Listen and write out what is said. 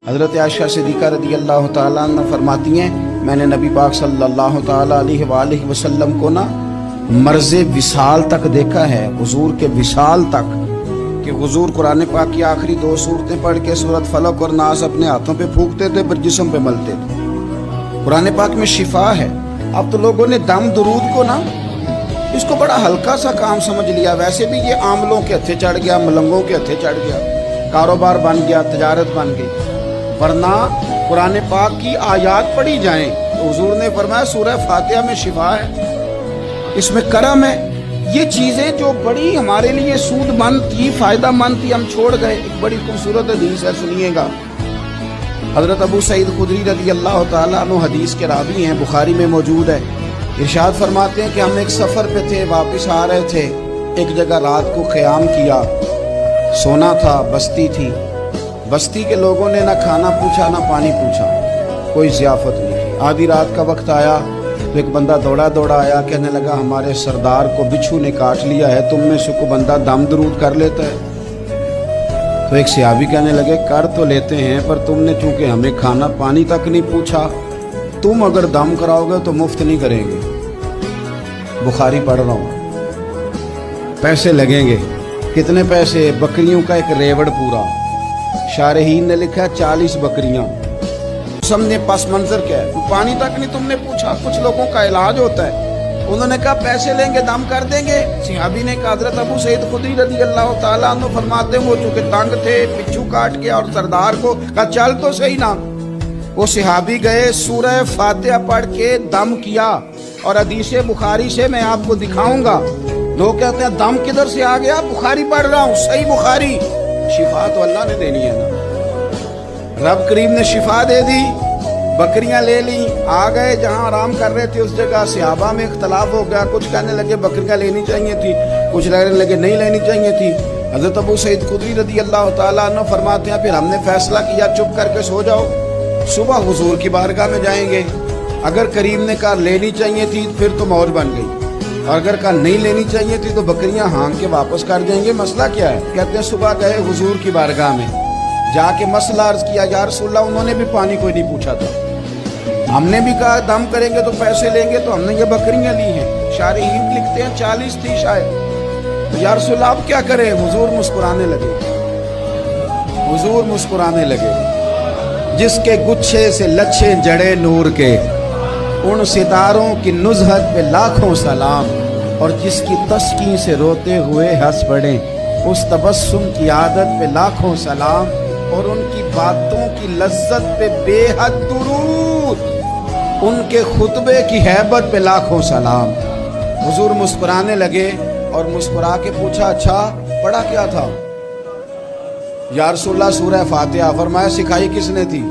حضرت عائشہ صدیقہ رضی اللہ تعالیٰ عنہ فرماتی ہیں میں نے نبی پاک صلی اللہ تعالیٰ علیہ وآلہ وسلم کو مرض وصال تک دیکھا ہے، حضور کے وصال تک، کہ حضور قرآن پاک کی آخری 2 سورتیں پڑھ کے سورت فلق اور ناس اپنے ہاتھوں پہ پھونکتے تھے، پھر جسم پہ ملتے تھے۔ قرآن پاک میں شفا ہے۔ اب تو لوگوں نے دم درود کو اس کو بڑا ہلکا سا کام سمجھ لیا۔ ویسے بھی یہ عاملوں کے ہتھے چڑھ گیا، ملنگوں کے ہتھے چڑھ گیا، کاروبار بن گیا، تجارت بن گئی۔ ورنہ قرآن پاک کی آیات پڑھی جائیں تو حضور نے فرمایا سورہ فاتحہ میں شفا ہے، اس میں کرم ہے۔ یہ چیزیں جو بڑی ہمارے لیے سود مند تھی، فائدہ مند تھی، ہم چھوڑ گئے۔ ایک بڑی خوبصورت حدیث ہے، سنیے گا۔ حضرت ابو سعید خدری رضی اللہ تعالیٰ عنہ حدیث کے راوی ہیں، بخاری میں موجود ہے۔ ارشاد فرماتے ہیں کہ ہم ایک سفر پہ تھے، واپس آ رہے تھے، ایک جگہ رات کو قیام کیا، سونا تھا، بستی تھی۔ بستی کے لوگوں نے نہ کھانا پوچھا نہ پانی پوچھا، کوئی ضیافت نہیں کی۔ آدھی رات کا وقت آیا تو ایک بندہ دوڑا آیا، کہنے لگا ہمارے سردار کو بچھو نے کاٹ لیا ہے، تم میں سے کوئی بندہ دم درود کر لیتا ہے؟ تو ایک صحابی کہنے لگے کر تو لیتے ہیں، پر تم نے چونکہ ہمیں کھانا پانی تک نہیں پوچھا، تم اگر دم کراؤ گے تو مفت نہیں کریں گے۔ بخاری پڑھ رہا ہوں، پیسے لگیں گے۔ کتنے پیسے؟ بکریوں کا ایک ریوڑ پورا۔ شارحین نے لکھا 40 بکریاں۔ سمجھے پس منظر کیا ہے؟ پانی تک نہیں تم نے پوچھا۔ کچھ لوگوں کا علاج ہوتا ہے، انہوں نے کہا پیسے لیں گے، دم کر دیں گے۔ صحابی نے کہا حضرت ابو سعید خدری رضی اللہ تعالیٰ عنہ فرماتے ہیں وہ چونکہ تنگ تھے، بچھو کاٹ کے، اور سردار کو کہا چل تو صحیح نا۔ وہ صحابی گئے، سورہ فاتحہ پڑھ کے دم کیا، اور حدیث بخاری سے میں آپ کو دکھاؤں گا۔ لوگ کہتے ہیں دم کدھر سے آ گیا؟ بخاری پڑھ رہا ہوں، صحیح بخاری۔ شفا تو اللہ نے دینی ہے نا، رب کریم نے شفا دے دی۔ بکریاں لے لی، آ گئے جہاں آرام کر رہے تھے اس جگہ۔ صحابہ میں اختلاف ہو گیا، کچھ کہنے لگے بکریاں لینی چاہیے تھی، کچھ کہنے لگے نہیں لینی چاہیے تھی۔ حضرت ابو سعید خدری رضی اللہ تعالیٰ عنہ فرماتے ہیں پھر ہم نے فیصلہ کیا چپ کر کے سو جاؤ، صبح حضور کی بارگاہ میں جائیں گے۔ اگر کریم نے کہا لینی چاہیے تھی پھر تو موج بن گئی، اور اگر کہا نہیں لینی چاہیے تھی تو بکریاں ہانگ کے واپس کر جائیں گے۔ مسئلہ کیا ہے؟ کہتے ہیں صبح گئے حضور کی بارگاہ میں، جا کے مسئلہ عرض کیا، یا رسول اللہ انہوں نے بھی پانی کوئی نہیں پوچھا تھا، ہم نے بھی کہا دم کریں گے تو پیسے لیں گے، تو ہم نے یہ بکریاں لی ہیں۔ شارحین لکھتے ہیں 40 تھی شاید۔ تو یا رسول اللہ اب کیا کریں؟ حضور مسکرانے لگے، حضور مسکرانے لگے۔ جس کے گچھے سے لچھے جڑے نور کے، ان ستاروں کی نزہت پہ لاکھوں سلام، اور جس کی تسکین سے روتے ہوئے ہنس پڑے، اس تبسم کی عادت پہ لاکھوں سلام، اور ان کی باتوں کی لذت پہ بے حد درود، ان کے خطبے کی ہیبت پہ لاکھوں سلام۔ حضور مسکرانے لگے اور مسکرا کے پوچھا اچھا پڑھا کیا تھا؟ یا رسول اللہ سورہ فاتحہ۔ فرمایا سکھائی کس نے تھی؟